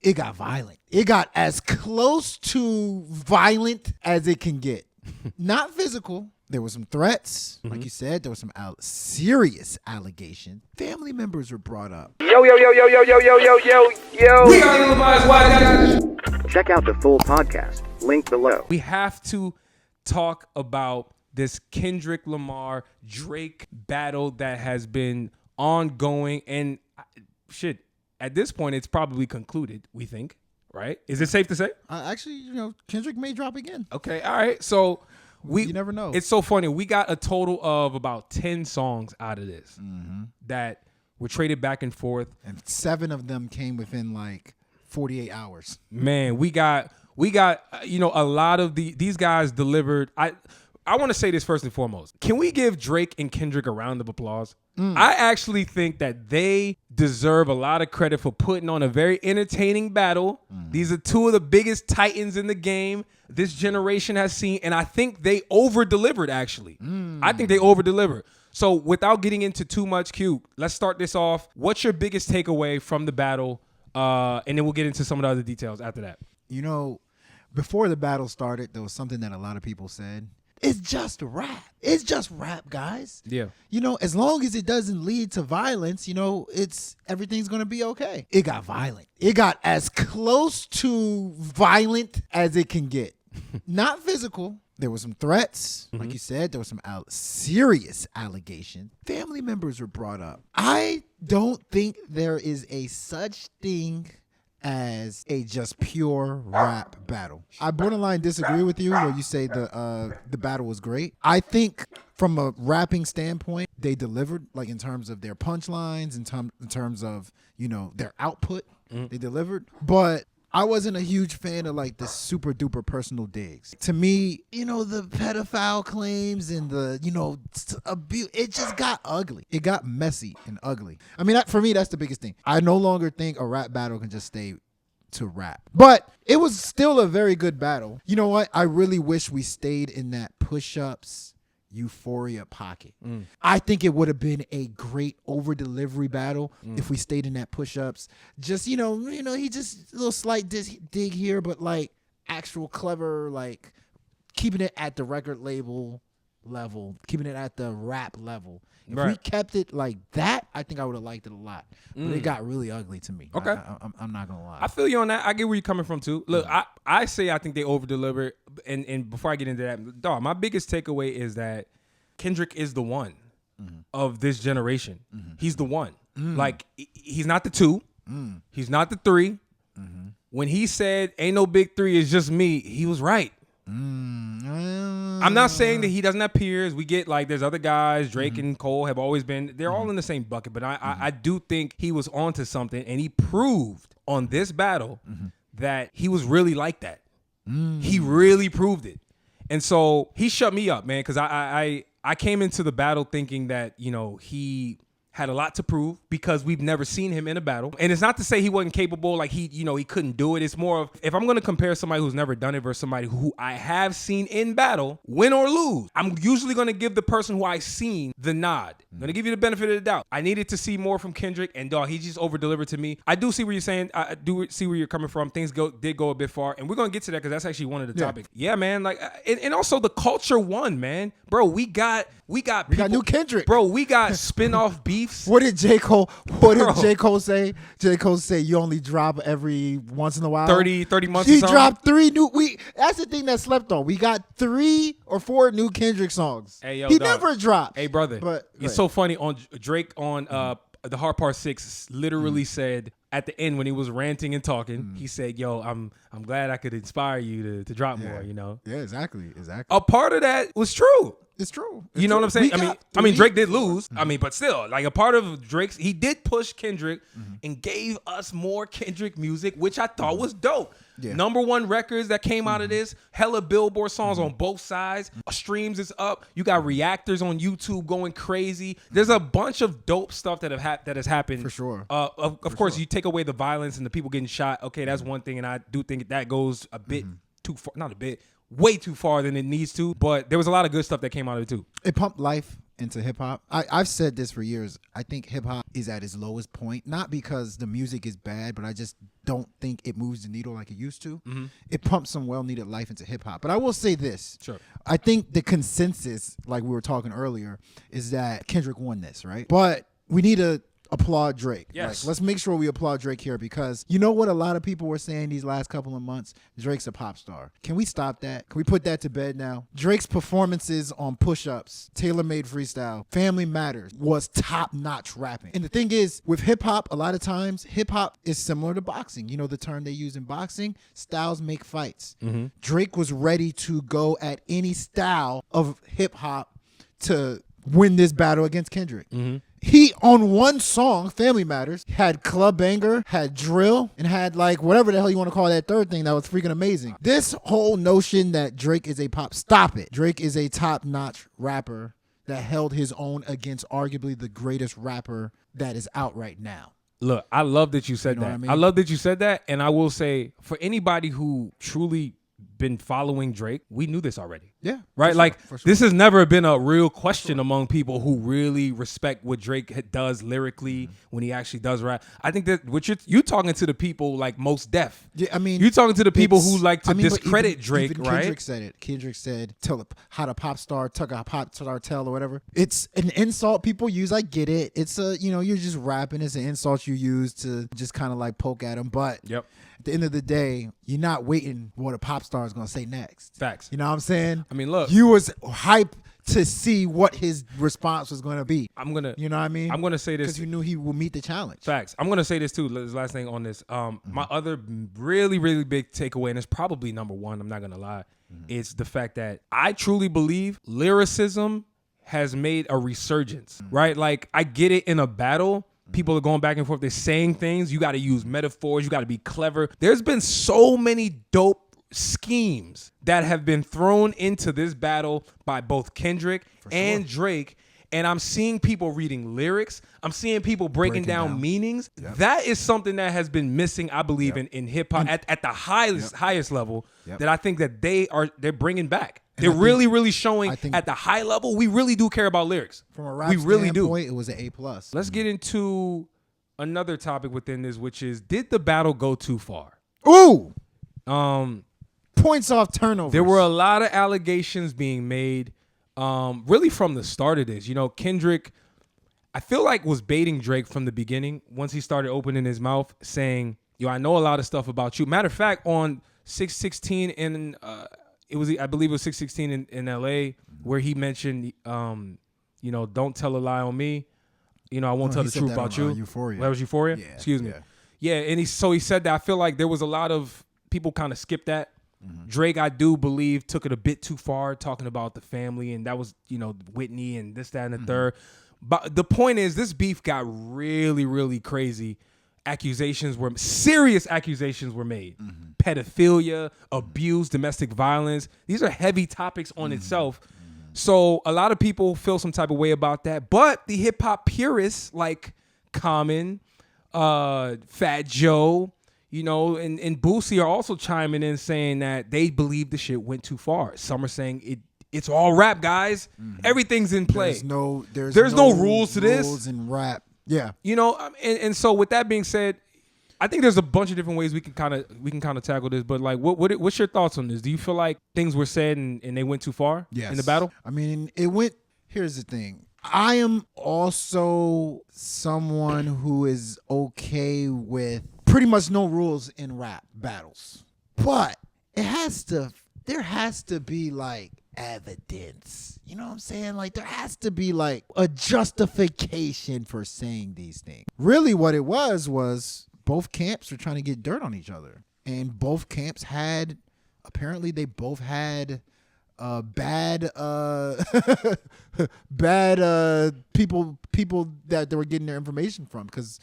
it got violent. It got as close to violent as it can get. Not physical. There were some threats. Like you said, there was some serious allegations. Family members were brought up. Yo. We are Levi's Wise. Check out the full podcast. Link below. We have to talk about this Kendrick Lamar Drake battle that has been ongoing, and shit, at this point it's probably concluded, we think, right? Is it safe to say? Actually, Kendrick may drop again. Okay, all right. So you never know. It's so funny. We got a total of about 10 songs out of this that were traded back and forth, and 7 of them came within like 48 hours. Man, we got a lot of these guys delivered. I want to say this first and foremost. Can we give Drake and Kendrick a round of applause? I actually think that they deserve a lot of credit for putting on a very entertaining battle. These are 2 of the biggest titans in the game this generation has seen, and I think they over-delivered, actually. I think they over-delivered. So without getting into too much, Q, let's start this off. What's your biggest takeaway from the battle? And then we'll get into some of the other details after that. Before the battle started, there was something that a lot of people said. It's just rap. It's just rap, guys. Yeah. As long as it doesn't lead to violence, everything's going to be okay. It got violent. It got as close to violent as it can get. Not physical. There were some threats. Like you said, there were some serious allegations. Family members were brought up. I don't think there is a such thing as a just pure rap battle. I borderline disagree with you where you say the battle was great. I think from a rapping standpoint, they delivered, like in terms of their punchlines, in terms of their output. They delivered, but I wasn't a huge fan of like the super duper personal digs. To me, the pedophile claims and the, abuse, it just got ugly. It got messy and ugly. I mean, for me, that's the biggest thing. I no longer think a rap battle can just stay to rap. But it was still a very good battle. You know what? I really wish we stayed in that push-ups euphoria pocket. I think it would have been a great over-delivery battle if we stayed in that push-ups. Just, he just a little slight dig here, but like actual clever, like keeping it at the record label level, keeping it at the rap level. If we kept it like that, I think I would have liked it a lot. But it got really ugly to me. Okay. I'm not going to lie. I feel you on that. I get where you're coming from, too. Look, I say I think they over-delivered. And before I get into that, dog, my biggest takeaway is that Kendrick is the one of this generation. He's the one. Like, he's not the 2. He's not the 3. When he said, ain't no big 3, it's just me, he was right. I'm not saying that he doesn't have peers. We get like there's other guys. Drake and Cole have always been. They're all in the same bucket. But I do think he was onto something, and he proved on this battle that he was really like that. He really proved it, and so he shut me up, man. Because I came into the battle thinking that he had a lot to prove because we've never seen him in a battle. And it's not to say he wasn't capable, like he couldn't do it. It's more of, if I'm going to compare somebody who's never done it versus somebody who I have seen in battle, win or lose, I'm usually going to give the person who I've seen the nod. I'm going to give you the benefit of the doubt. I needed to see more from Kendrick, and dog, he just over-delivered to me. I do see what you're saying. I do see where you're coming from. Things did go a bit far, and we're going to get to that because that's actually one of the topics. Yeah, man. Like, and also the culture won, man. Bro, we got new Kendrick. Bro, we got spin-off beefs. What did J. Cole say? J. Cole say you only drop every once in a while. 30 months He or something. dropped 3 new. That's the thing that slept on. We got 3 or 4 new Kendrick songs. Hey, yo, he dog. never dropped. Hey, brother. But it's so funny. On Drake on the Hard Part 6 literally said at the end when he was ranting and talking, he said, "Yo, I'm glad I could inspire you to drop more." Yeah, exactly. A part of that was true. It's true. You know what I'm saying? I mean, Drake did lose. I mean, but still, like a part of Drake's, he did push Kendrick and gave us more Kendrick music, which I thought was dope. Yeah. #1 records that came out of this, hella Billboard songs on both sides. Streams is up. You got reactors on YouTube going crazy. There's a bunch of dope stuff that has happened. For sure. Of course, you take away the violence and the people getting shot. Okay, that's one thing, and I do think that goes a bit too far. Not a bit. Way too far than it needs to, but there was a lot of good stuff that came out of it too. It pumped life into hip hop. I've said this for years. I think hip hop is at its lowest point, not because the music is bad, but I just don't think it moves the needle like it used to. Mm-hmm. It pumps some well-needed life into hip hop. But I will say this. Sure. I think the consensus, like we were talking earlier, is that Kendrick won this, right? But we need to applaud Drake. Yes. Like, let's make sure we applaud Drake here, because you know what a lot of people were saying these last couple of months? Drake's a pop star. Can we stop that? Can we put that to bed now? Drake's performances on Push-Ups, Tailor-Made Freestyle, Family Matters was top-notch rapping. And the thing is, with hip-hop, a lot of times, hip-hop is similar to boxing. You know the term they use in boxing? Styles make fights. Mm-hmm. Drake was ready to go at any style of hip-hop to win this battle against Kendrick. Mm-hmm. He, on one song, Family Matters, had club banger, had drill, and had like whatever the hell you want to call that third thing that was freaking amazing. This whole notion that Drake is a pop, stop it. Drake is a top-notch rapper that held his own against arguably the greatest rapper that is out right now. Look, I love that you said You know that. what I mean? I love that you said that, and I will say, for anybody who truly been following Drake, we knew this already. Yeah. Right? For sure, Like, for sure. this has never been a real question among people who really respect what Drake does lyrically when he actually does rap. I think that what you're talking to the people like Most Def. Yeah, I mean, you're talking to the people who it's- like to I mean, but discredit Drake, even right? Kendrick said it. Kendrick said, "Tell how to pop star, tuck a pop star tell or whatever." It's an insult people use. I get it. It's you're just rapping. It's an insult you use to just kind of like poke at them. But Yep. at the end of the day, you're not waiting what a pop star is gonna say next. Facts. You know what I'm saying? I mean, look. you was hype to see what his response was gonna be. I'm gonna You know what I mean? I'm gonna say this. because you knew he would meet the challenge. Facts. I'm gonna say this too. This last thing on this. My other really, really big takeaway, and it's probably number one, I'm not gonna lie, is the fact that I truly believe lyricism has made a resurgence. Right? Like, I get it in a battle. People are going back and forth. They're saying things. You got to use metaphors. You got to be clever. There's been so many dope schemes that have been thrown into this battle by both Kendrick and Drake. And I'm seeing people reading lyrics. I'm seeing people breaking down meanings. Yep. That is something that has been missing, I believe, in hip hop at the highest level. Yep. That I think that they're bringing back. And They're I think- really showing I think- at the high level. We really do care about lyrics. From a rap we really do. standpoint, it was an A+. Let's get into another topic within this, which is, did the battle go too far? Ooh, Um, points off turnovers. There were a lot of allegations being made, really from the start of this. You know, Kendrick, I feel like, was baiting Drake from the beginning once he started opening his mouth saying, yo, I know a lot of stuff about you. Matter of fact, on 616 in, I believe it was 616 in LA, where he mentioned, you know, don't tell a lie on me. You know, I won't tell he the said truth that about on, you. Euphoria. That was Euphoria? Yeah, Excuse me. yeah. Yeah, and he said that. I feel like there was a lot of people kind of skipped that. Drake, I do believe, took it a bit too far, talking about the family, and that was, you know, Whitney and this, that, and the third. But the point is, this beef got really, really crazy. Serious accusations were made. Pedophilia, abuse, domestic violence. These are heavy topics on itself. So a lot of people feel some type of way about that. But the hip hop purists like Common, Fat Joe, you know, and Boosie are also chiming in saying that they believe the shit went too far. Some are saying it's all rap, guys. Everything's in play. There's no rules to this. Rules in rap. Yeah. You know, and so with that being said, I think there's a bunch of different ways we can kind of tackle this. But like, what's your thoughts on this? Do you feel like things were said and they went too far in the battle? I mean, it went. Here's the thing. I am also someone who is okay with pretty much no rules in rap battles, but there has to be like evidence. You know what I'm saying? Like, there has to be like a justification for saying these things. Really what it was both camps were trying to get dirt on each other, and both camps apparently they both had bad people that they were getting their information from, because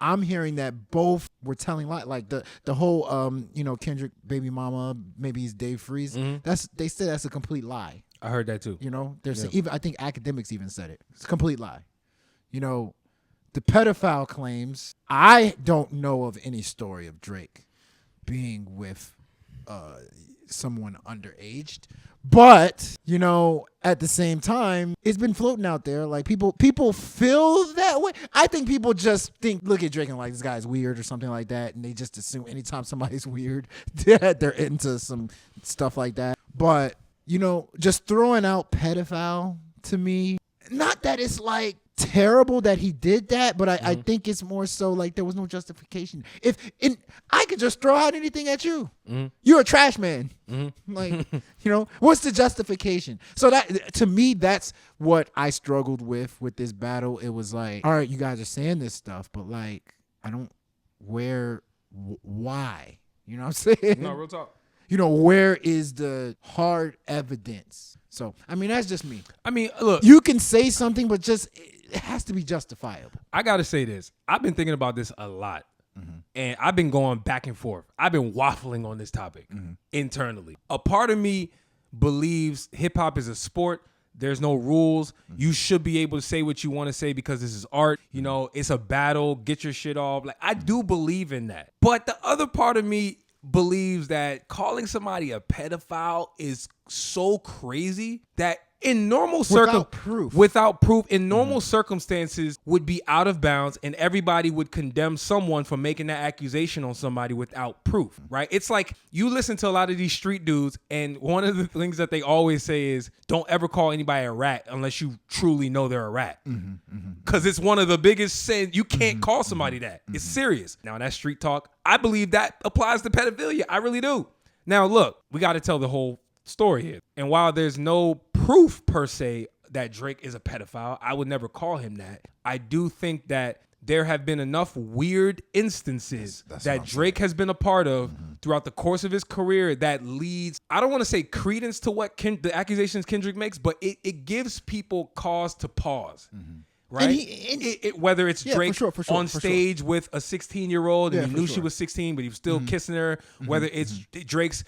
I'm hearing that both were telling like the whole you know, Kendrick baby mama, maybe he's Dave Freeze. They said that's a complete lie. I heard that too. You know, even I think academics even said it. It's a complete lie. You know, the pedophile claims, I don't know of any story of Drake being with someone underaged. But, you know, at the same time, it's been floating out there. Like, people feel that way. I think people just look at Drake and like, this guy's weird or something like that. And they just assume anytime somebody's weird, that they're into some stuff like that. But, you know, just throwing out pedophile to me, not that it's like terrible that he did that, but I think it's more so like there was no justification. I could just throw out anything at you. You're a trash man. Like, you know, what's the justification? So that, to me, that's what I struggled with this battle. It was like, all right, you guys are saying this stuff, but like, I don't, why? You know what I'm saying? No, real talk. You know, where is the hard evidence? So, I mean, that's just me. I mean, look. You can say something, but just it has to be justifiable. I got to say this. I've been thinking about this a lot. And I've been going back and forth. I've been waffling on this topic internally. A part of me believes hip-hop is a sport. There's no rules. You should be able to say what you want to say because this is art. You know, it's a battle. Get your shit off. Like, I do believe in that. But the other part of me believes that calling somebody a pedophile is so crazy that in normal without proof, in normal circumstances would be out of bounds, and everybody would condemn someone for making that accusation on somebody without proof, right? It's like you listen to a lot of these street dudes, and one of the things that they always say is, don't ever call anybody a rat unless you truly know they're a rat. Because it's one of the biggest sins. You can't call somebody that. It's serious. Now, that street talk, I believe that applies to pedophilia. I really do. Now, look, we got to tell the whole story here. And while there's no proof per se that Drake is a pedophile, I would never call him that. I do think that there have been enough weird instances that Drake has been a part of throughout the course of his career that leads, I don't want to say credence to what the accusations Kendrick makes, but it gives people cause to pause. Right? Whether it's Drake on stage with a 16-year-old and he knew she was 16, but he was still kissing her. Whether it's Drake's,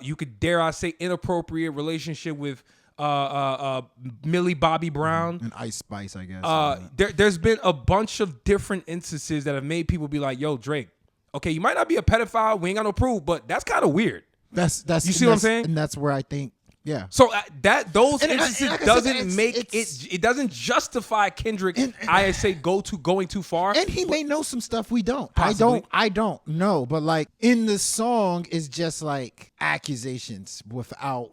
you could dare I say, inappropriate relationship with Millie Bobby Brown and Ice Spice, I guess. There's been a bunch of different instances that have made people be like, "Yo, Drake, okay, you might not be a pedophile, we ain't got no proof, but that's kind of weird." That's you see what I'm saying? And that's where I think. Yeah. So those instances it doesn't justify Kendrick. I say going too far. And he may know some stuff we don't. Possibly. I don't know, but like in the song is just like accusations without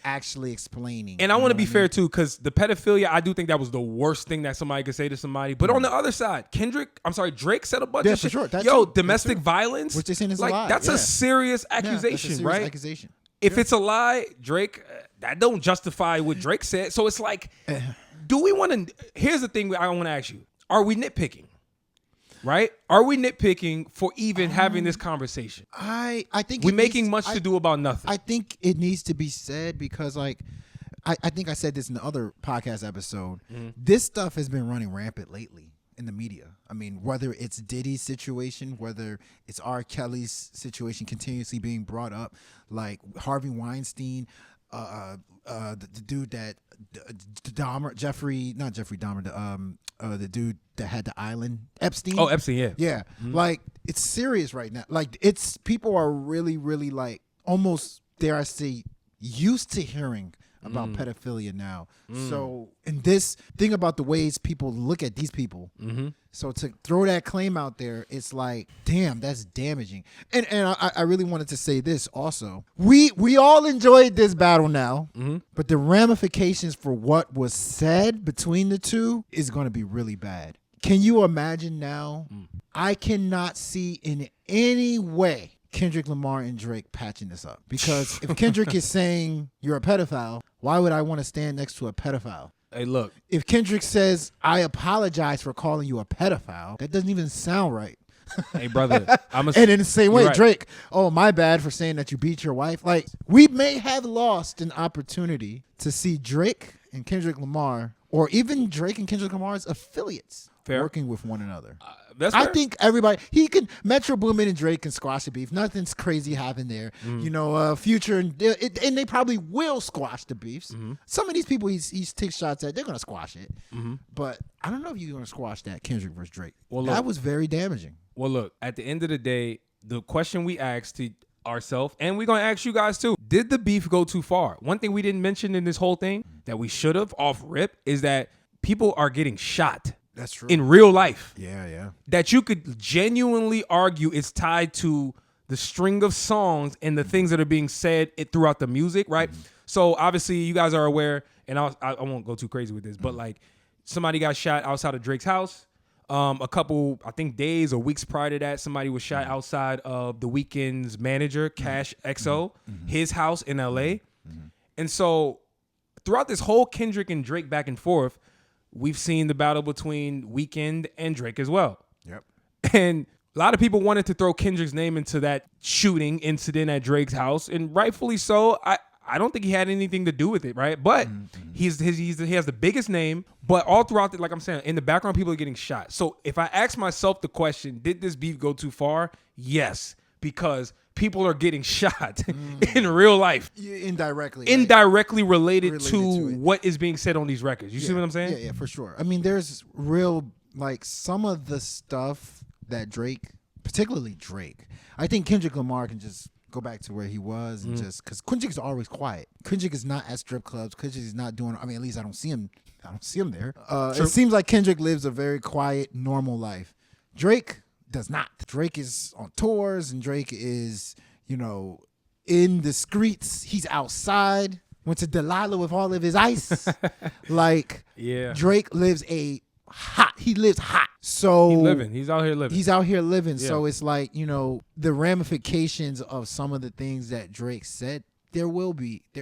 actually explaining. And I want to be fair too, because the pedophilia, I do think that was the worst thing that somebody could say to somebody. But on the other side, Drake said a bunch of shit. Sure. Domestic violence, which they saying is like a lie. that's a serious accusation, that's a right? Accusation. If it's a lie, Drake, that don't justify what Drake said. So it's like, do we want to? Here's the thing I want to ask you: are we nitpicking? Right? Are we nitpicking for even having this conversation? I think we're making much to do about nothing. I think it needs to be said because, like, I think I said this in the other podcast episode. This stuff has been running rampant lately in the media. I mean, whether it's Diddy's situation, whether it's R. Kelly's situation continuously being brought up, like Harvey Weinstein, the dude that Dahmer, the dude that had the island, Epstein. Oh, Epstein, yeah. Like, it's serious right now. Like, it's people are really, really like almost, dare I say, used to hearing about pedophilia now. So, and this thing about the ways people look at these people. So to throw that claim out there, it's like, damn, that's damaging. And I really wanted to say this also. We all enjoyed this battle now, but the ramifications for what was said between the two is going to be really bad. Can you imagine now? I cannot see in any way Kendrick Lamar and Drake patching this up. Because if Kendrick is saying you're a pedophile, why would I want to stand next to a pedophile? Hey, look. If Kendrick says, I apologize for calling you a pedophile, that doesn't even sound right. Hey, brother. And in the same way, right. Drake, oh, my bad for saying that you beat your wife. Like, we may have lost an opportunity to see Drake and Kendrick Lamar, or even Drake and Kendrick Lamar's affiliates, working with one another. That's I fair. think Metro Boomin and Drake can squash the beef. Nothing's crazy happened there. You know, Future, and they probably will squash the beefs. Some of these people he takes shots at, they're going to squash it. But I don't know if you're going to squash that Kendrick versus Drake. Well, that was very damaging. Well, look, at the end of the day, the question we asked to ourselves, and we're gonna ask you guys too. Did the beef go too far? One thing we didn't mention in this whole thing that we should have off rip is that people are getting shot. That's true. In real life. Yeah. That you could genuinely argue is tied to the string of songs and the things that are being said throughout the music, right? So obviously you guys are aware, and I won't go too crazy with this, but like somebody got shot outside of Drake's house. A couple, I think, days or weeks prior to that, somebody was shot outside of The Weeknd's manager, Cash XO, his house in LA. And so throughout this whole Kendrick and Drake back and forth, we've seen the battle between Weeknd and Drake as well. Yep. And a lot of people wanted to throw Kendrick's name into that shooting incident at Drake's house, and rightfully so. I don't think he had anything to do with it, right? But he has the biggest name. But all throughout, like I'm saying, in the background, people are getting shot. So if I ask myself the question, did this beef go too far? Yes, because people are getting shot in real life. Indirectly. Indirectly related to it. what is being said on these records. You see what I'm saying? Yeah, for sure. I mean, there's real, like, some of the stuff that Drake, particularly Drake, I think Kendrick Lamar can just go back to where he was and just, because Kendrick is always quiet. Kendrick is not at strip clubs. Kendrick is not doing, I mean, at least I don't see him there. It seems like Kendrick lives a very quiet, normal life. Drake does not. Drake is on tours, and Drake is, in the streets. He's outside. Went to Delilah with all of his ice. Drake lives he lives hot. So He's out here living. Yeah. So it's like, the ramifications of some of the things that Drake said, there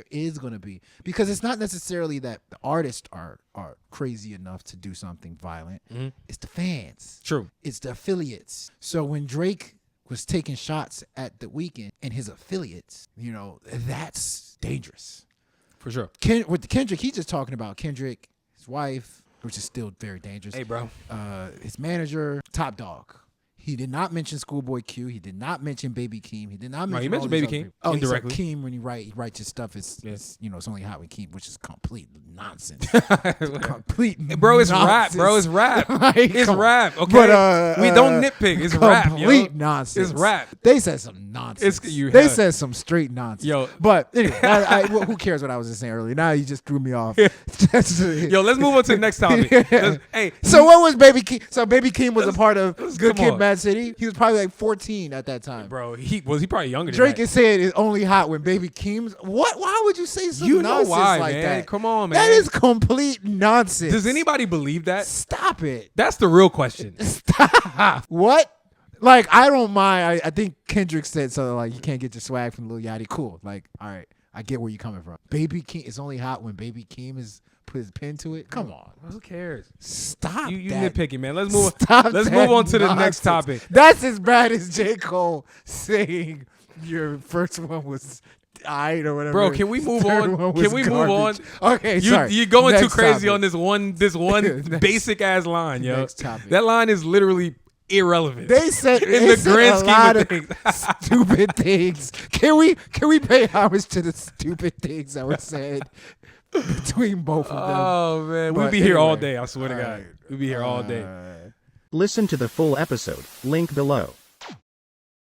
is going to be, because it's not necessarily that the artists are crazy enough to do something violent. It's the fans. True. It's the affiliates. So when Drake was taking shots at The Weeknd and his affiliates, that's dangerous. For sure. With Kendrick, he's just talking about Kendrick, his wife, which is still very dangerous. Hey, bro. His manager, Top Dog. He did not mention Schoolboy Q. He did not mention Baby Keem. He did not mention. He mentioned Baby Keem indirectly. He said Keem when he writes his stuff. It's only hot with Keem, which is complete nonsense. Complete. Bro, it's nonsense. rap, bro. It's rap. Like, it's rap. Okay, but, we don't nitpick. It's rap. Complete nonsense. It's rap. They said some nonsense. They said some straight nonsense. Yo, but anyway, who cares what I was just saying earlier? Now you just threw me off. Yo, let's move on to the next topic. Hey, so what was Baby Keem? So Baby Keem was a part of Good Kid, Mad City. He was probably like 14 at that time. Bro, he probably younger than Drake that. is saying it's only hot when Baby Keem's. What? Why would you say something nonsense why, like man. that? Come on, man. That is complete nonsense. Does anybody believe that? Stop it. That's the real question. Stop. What? Like, I don't mind. I think Kendrick said something like, you can't get your swag from Lil Yachty. Cool. Like, all right, I get where you're coming from. Baby Keem, it's only hot when Baby Keem is put his pen to it. Come on. Who cares? Stop. You that. nitpicking, man. Let's move. Stop. Let's move on to the nonsense. next topic. That's as bad as J. Cole saying your first one was or whatever. Bro, can we move on? Can we move on? Okay, sorry. You're going Next too crazy topic. on this one basic ass line, yo. Next topic. That line is literally irrelevant. They said in the grand scheme of things. Stupid things. Can we pay homage to the stupid things that were said between both of them? Oh man, we'll But be here all anyway, day. I swear to God, we'll be here all day. Listen to the full episode, link below.